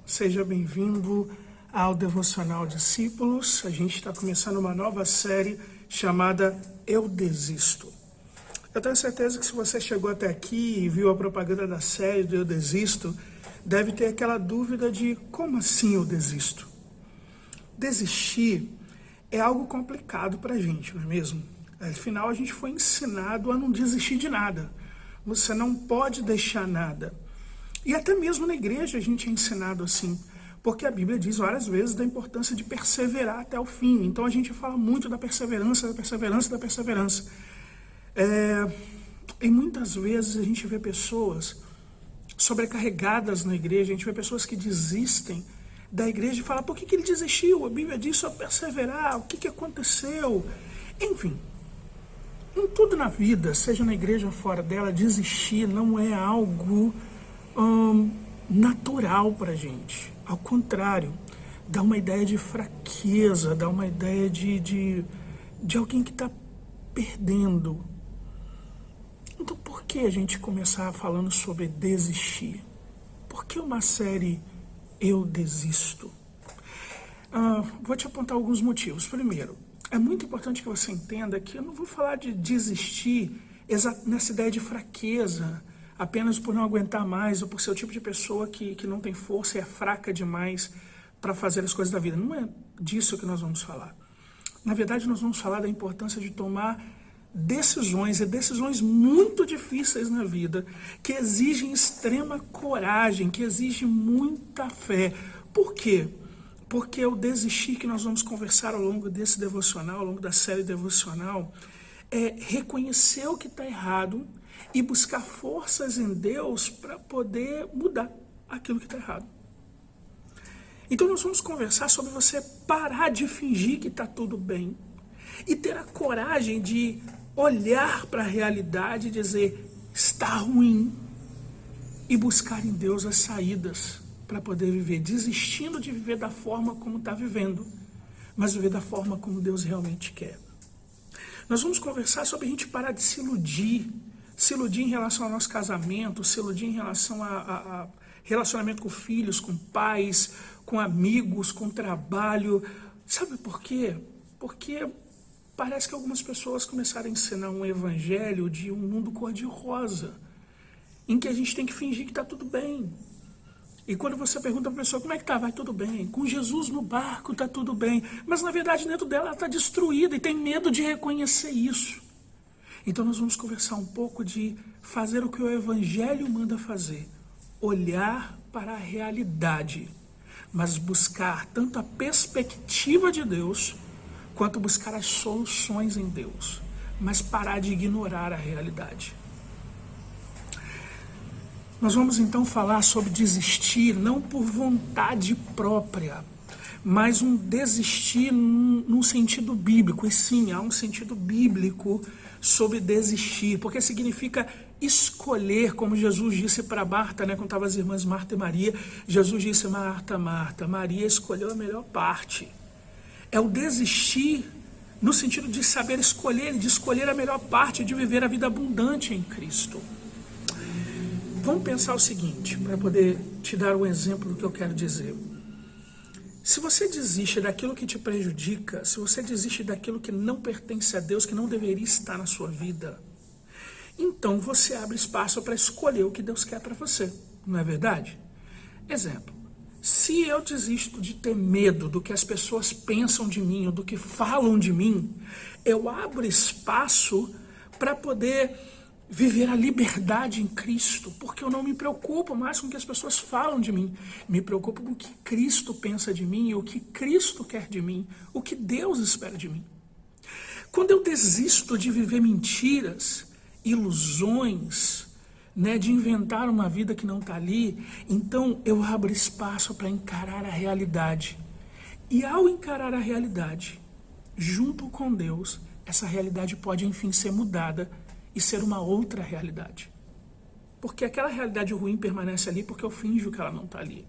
Seja bem-vindo ao Devocional Discípulos. A gente está começando uma nova série chamada Eu Desisto. Eu tenho certeza que se você chegou até aqui e viu a propaganda da série do Eu Desisto, deve ter aquela dúvida de como assim eu desisto? Desistir é algo complicado para a gente, não é mesmo? Afinal, a gente foi ensinado a não desistir de nada. Você não pode deixar nada. E até mesmo na igreja a gente é ensinado assim, porque a Bíblia diz várias vezes da importância de perseverar até o fim. Então a gente fala muito da perseverança, da perseverança, da perseverança. E muitas vezes a gente vê pessoas sobrecarregadas na igreja, a gente vê pessoas que desistem da igreja e falam, por que ele desistiu? A Bíblia diz só perseverar, o que aconteceu? Enfim, em tudo na vida, seja na igreja ou fora dela, desistir não é algo natural para a gente. Ao contrário, dá uma ideia de fraqueza, dá uma ideia de alguém que está perdendo. Então por que a gente começar falando sobre desistir? Por que uma série Eu Desisto? Vou te apontar alguns motivos. Primeiro, é muito importante que você entenda que eu não vou falar de desistir nessa ideia de fraqueza, apenas por não aguentar mais, ou por ser o tipo de pessoa que não tem força e é fraca demais para fazer as coisas da vida. Não é disso que nós vamos falar. Na verdade, nós vamos falar da importância de tomar decisões, e decisões muito difíceis na vida, que exigem extrema coragem, que exigem muita fé. Por quê? Porque o desistir que nós vamos conversar ao longo desse devocional, ao longo da série devocional, é reconhecer o que está errado e buscar forças em Deus para poder mudar aquilo que está errado. Então nós vamos conversar sobre você parar de fingir que está tudo bem e ter a coragem de olhar para a realidade e dizer, está ruim, e buscar em Deus as saídas para poder viver, desistindo de viver da forma como está vivendo, mas viver da forma como Deus realmente quer. Nós vamos conversar sobre a gente parar de se iludir em relação ao nosso casamento, se iludir em relação a relacionamento com filhos, com pais, com amigos, com trabalho. Sabe por quê? Porque parece que algumas pessoas começaram a ensinar um evangelho de um mundo cor-de-rosa, em que a gente tem que fingir que está tudo bem. E quando você pergunta para a pessoa, como é que está? Vai tudo bem. Com Jesus no barco está tudo bem. Mas na verdade dentro dela ela está destruída e tem medo de reconhecer isso. Então nós vamos conversar um pouco de fazer o que o evangelho manda fazer. Olhar para a realidade, mas buscar tanto a perspectiva de Deus, quanto buscar as soluções em Deus, mas parar de ignorar a realidade. Nós vamos então falar sobre desistir, não por vontade própria, mas um desistir num sentido bíblico. E sim, há um sentido bíblico sobre desistir, porque significa escolher, como Jesus disse para Marta, quando estavam as irmãs Marta e Maria, Jesus disse, Marta, Marta, Maria escolheu a melhor parte. É o desistir no sentido de saber escolher, de escolher a melhor parte, de viver a vida abundante em Cristo. Vamos pensar o seguinte, para poder te dar um exemplo do que eu quero dizer. Se você desiste daquilo que te prejudica, se você desiste daquilo que não pertence a Deus, que não deveria estar na sua vida, então você abre espaço para escolher o que Deus quer para você, não é verdade? Exemplo, se eu desisto de ter medo do que as pessoas pensam de mim, ou do que falam de mim, eu abro espaço para poder viver a liberdade em Cristo, porque eu não me preocupo mais com o que as pessoas falam de mim, me preocupo com o que Cristo pensa de mim, o que Cristo quer de mim, o que Deus espera de mim. Quando eu desisto de viver mentiras, ilusões, de inventar uma vida que não está ali, então eu abro espaço para encarar a realidade. E ao encarar a realidade, junto com Deus, essa realidade pode enfim ser mudada e ser uma outra realidade. Porque aquela realidade ruim permanece ali porque eu finjo que ela não está ali.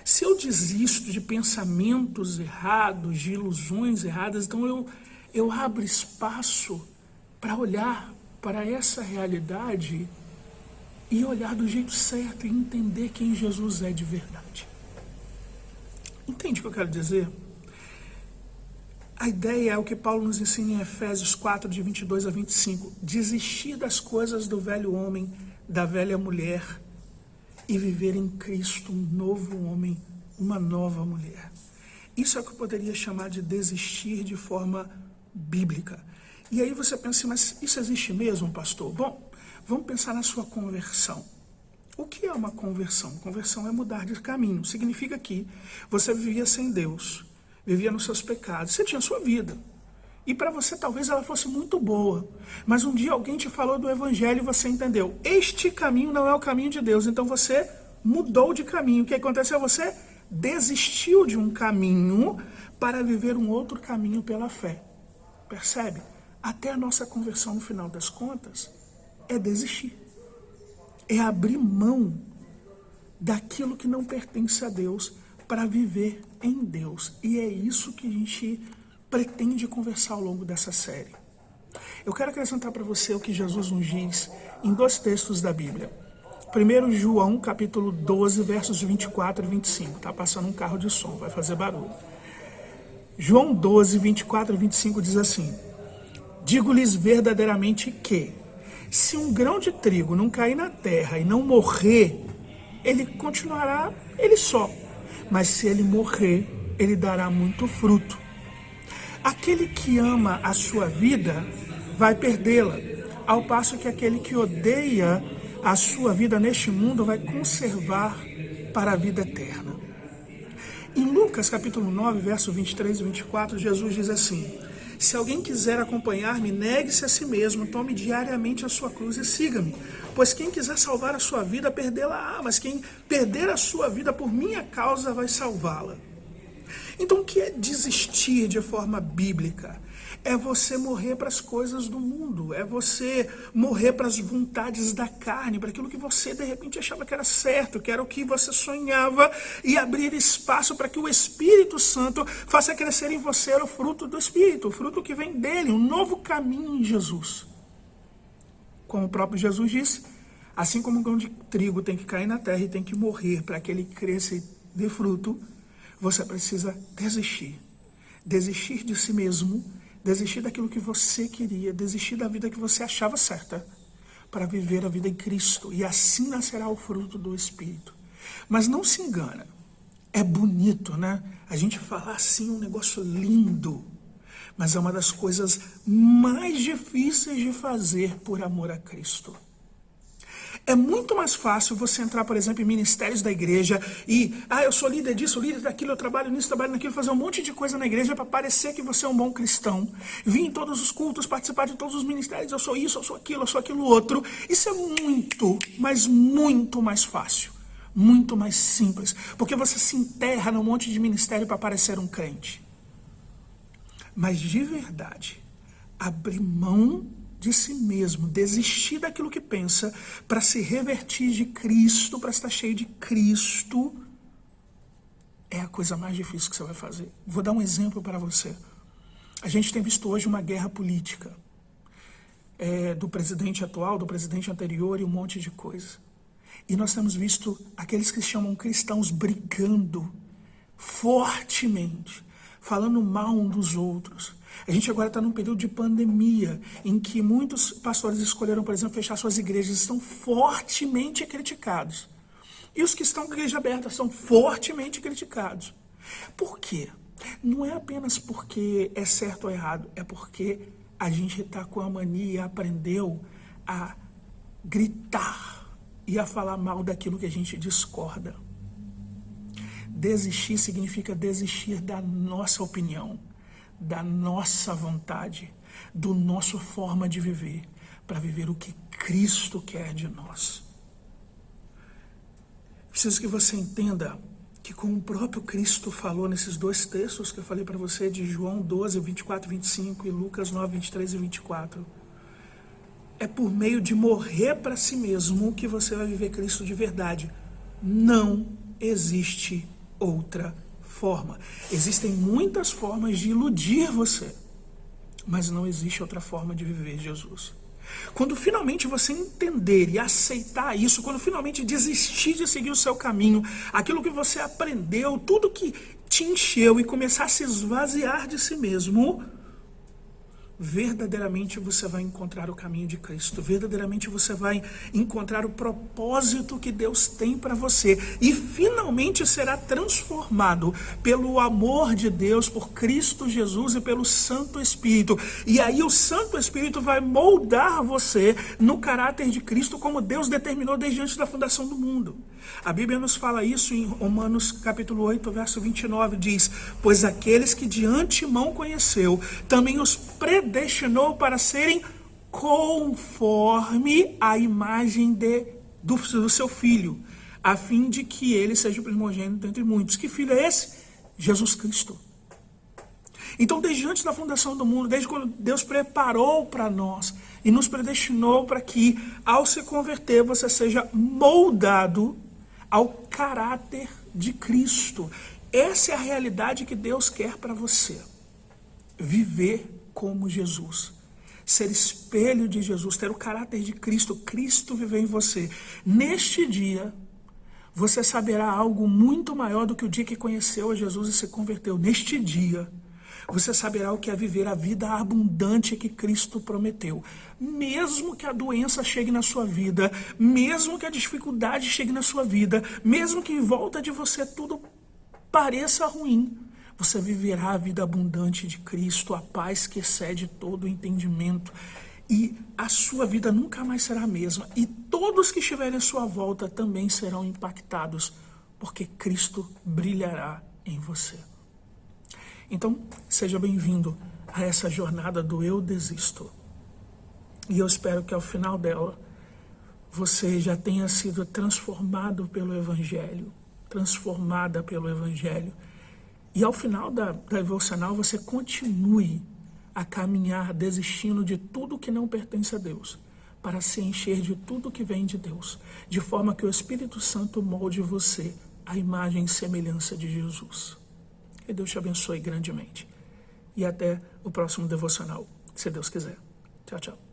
Se eu desisto de pensamentos errados, de ilusões erradas, então eu abro espaço para olhar para essa realidade e olhar do jeito certo e entender quem Jesus é de verdade. Entende o que eu quero dizer? A ideia é o que Paulo nos ensina em Efésios 4, de 22 a 25. Desistir das coisas do velho homem, da velha mulher, e viver em Cristo um novo homem, uma nova mulher. Isso é o que eu poderia chamar de desistir de forma bíblica. E aí você pensa, mas isso existe mesmo, pastor? Bom, vamos pensar na sua conversão. O que é uma conversão? Conversão é mudar de caminho. Significa que você vivia sem Deus, vivia nos seus pecados, você tinha a sua vida. E para você talvez ela fosse muito boa. Mas um dia alguém te falou do evangelho e você entendeu. Este caminho não é o caminho de Deus. Então você mudou de caminho. O que aconteceu? Você desistiu de um caminho para viver um outro caminho pela fé. Percebe? Até a nossa conversão no final das contas é desistir. É abrir mão daquilo que não pertence a Deus para viver em Deus. E é isso que a gente pretende conversar ao longo dessa série. Eu quero acrescentar para você o que Jesus nos diz em dois textos da Bíblia. Primeiro, João, capítulo 12, versos 24 e 25. Está passando um carro de som, vai fazer barulho. João 12, 24 e 25 diz assim: digo-lhes verdadeiramente que, se um grão de trigo não cair na terra e não morrer, ele continuará ele só. Mas se ele morrer, ele dará muito fruto. Aquele que ama a sua vida vai perdê-la, ao passo que aquele que odeia a sua vida neste mundo vai conservar para a vida eterna. Em Lucas capítulo 9, verso 23 e 24, Jesus diz assim: se alguém quiser acompanhar-me, negue-se a si mesmo, tome diariamente a sua cruz e siga-me. Pois quem quiser salvar a sua vida, perdê-la-á, mas quem perder a sua vida por minha causa, vai salvá-la. Então, o que é desistir de forma bíblica? É você morrer para as coisas do mundo, é você morrer para as vontades da carne, para aquilo que você de repente achava que era certo, que era o que você sonhava, e abrir espaço para que o Espírito Santo faça crescer em você o fruto do Espírito, o fruto que vem dele, um novo caminho em Jesus. Como o próprio Jesus disse, assim como um grão de trigo tem que cair na terra e tem que morrer para que ele cresça e dê fruto, você precisa desistir. Desistir de si mesmo, desistir daquilo que você queria, desistir da vida que você achava certa, para viver a vida em Cristo. E assim nascerá o fruto do Espírito. Mas não se engana, é bonito, né? A gente falar assim um negócio lindo, mas é uma das coisas mais difíceis de fazer por amor a Cristo. É muito mais fácil você entrar, por exemplo, em ministérios da igreja e, eu sou líder disso, líder daquilo, eu trabalho nisso, trabalho naquilo, fazer um monte de coisa na igreja para parecer que você é um bom cristão. Vir em todos os cultos, participar de todos os ministérios, eu sou isso, eu sou aquilo outro. Isso é muito, mas muito mais fácil, muito mais simples, porque você se enterra num monte de ministério para parecer um crente. Mas de verdade, abrir mão de si mesmo, desistir daquilo que pensa para se revertir de Cristo, para estar cheio de Cristo, é a coisa mais difícil que você vai fazer. Vou dar um exemplo para você. A gente tem visto hoje uma guerra política do presidente atual, do presidente anterior e um monte de coisa. E nós temos visto aqueles que se chamam cristãos brigando fortemente, falando mal uns dos outros. A gente agora está num período de pandemia, em que muitos pastores escolheram, por exemplo, fechar suas igrejas, estão fortemente criticados. E os que estão com a igreja aberta são fortemente criticados. Por quê? Não é apenas porque é certo ou errado, é porque a gente está com a mania e aprendeu a gritar e a falar mal daquilo que a gente discorda. Desistir significa desistir da nossa opinião, da nossa vontade, do nossa forma de viver, para viver o que Cristo quer de nós. Preciso que você entenda que, como o próprio Cristo falou nesses dois textos que eu falei para você, de João 12, 24 e 25 e Lucas 9, 23 e 24, é por meio de morrer para si mesmo que você vai viver Cristo de verdade. Não existe outra forma. Existem muitas formas de iludir você, mas não existe outra forma de viver Jesus. Quando finalmente você entender e aceitar isso, quando finalmente desistir de seguir o seu caminho, aquilo que você aprendeu, tudo que te encheu e começar a se esvaziar de si mesmo, verdadeiramente você vai encontrar o caminho de Cristo, verdadeiramente você vai encontrar o propósito que Deus tem para você e finalmente será transformado pelo amor de Deus, por Cristo Jesus e pelo Santo Espírito. E aí o Santo Espírito vai moldar você no caráter de Cristo como Deus determinou desde antes da fundação do mundo. A Bíblia nos fala isso em Romanos capítulo 8, verso 29, diz: pois aqueles que de antemão conheceu, também os predestinou para serem conforme a imagem do seu Filho, a fim de que ele seja o primogênito entre muitos. Que filho é esse? Jesus Cristo. Então, desde antes da fundação do mundo, desde quando Deus preparou para nós e nos predestinou para que, ao se converter, você seja moldado ao caráter de Cristo. Essa é a realidade que Deus quer para você. Viver como Jesus. Ser espelho de Jesus, ter o caráter de Cristo, Cristo viver em você. Neste dia, você saberá algo muito maior do que o dia que conheceu a Jesus e se converteu. Neste dia, você saberá o que é viver a vida abundante que Cristo prometeu. Mesmo que a doença chegue na sua vida, mesmo que a dificuldade chegue na sua vida, mesmo que em volta de você tudo pareça ruim, você viverá a vida abundante de Cristo, a paz que excede todo o entendimento. E a sua vida nunca mais será a mesma. E todos que estiverem à sua volta também serão impactados, porque Cristo brilhará em você. Então, seja bem-vindo a essa jornada do Eu Desisto. E eu espero que ao final dela, você já tenha sido transformado pelo Evangelho, transformada pelo Evangelho. E ao final da devocional, você continue a caminhar desistindo de tudo que não pertence a Deus, para se encher de tudo que vem de Deus, de forma que o Espírito Santo molde você à imagem e semelhança de Jesus. Que Deus te abençoe grandemente. E até o próximo devocional, se Deus quiser. Tchau, tchau.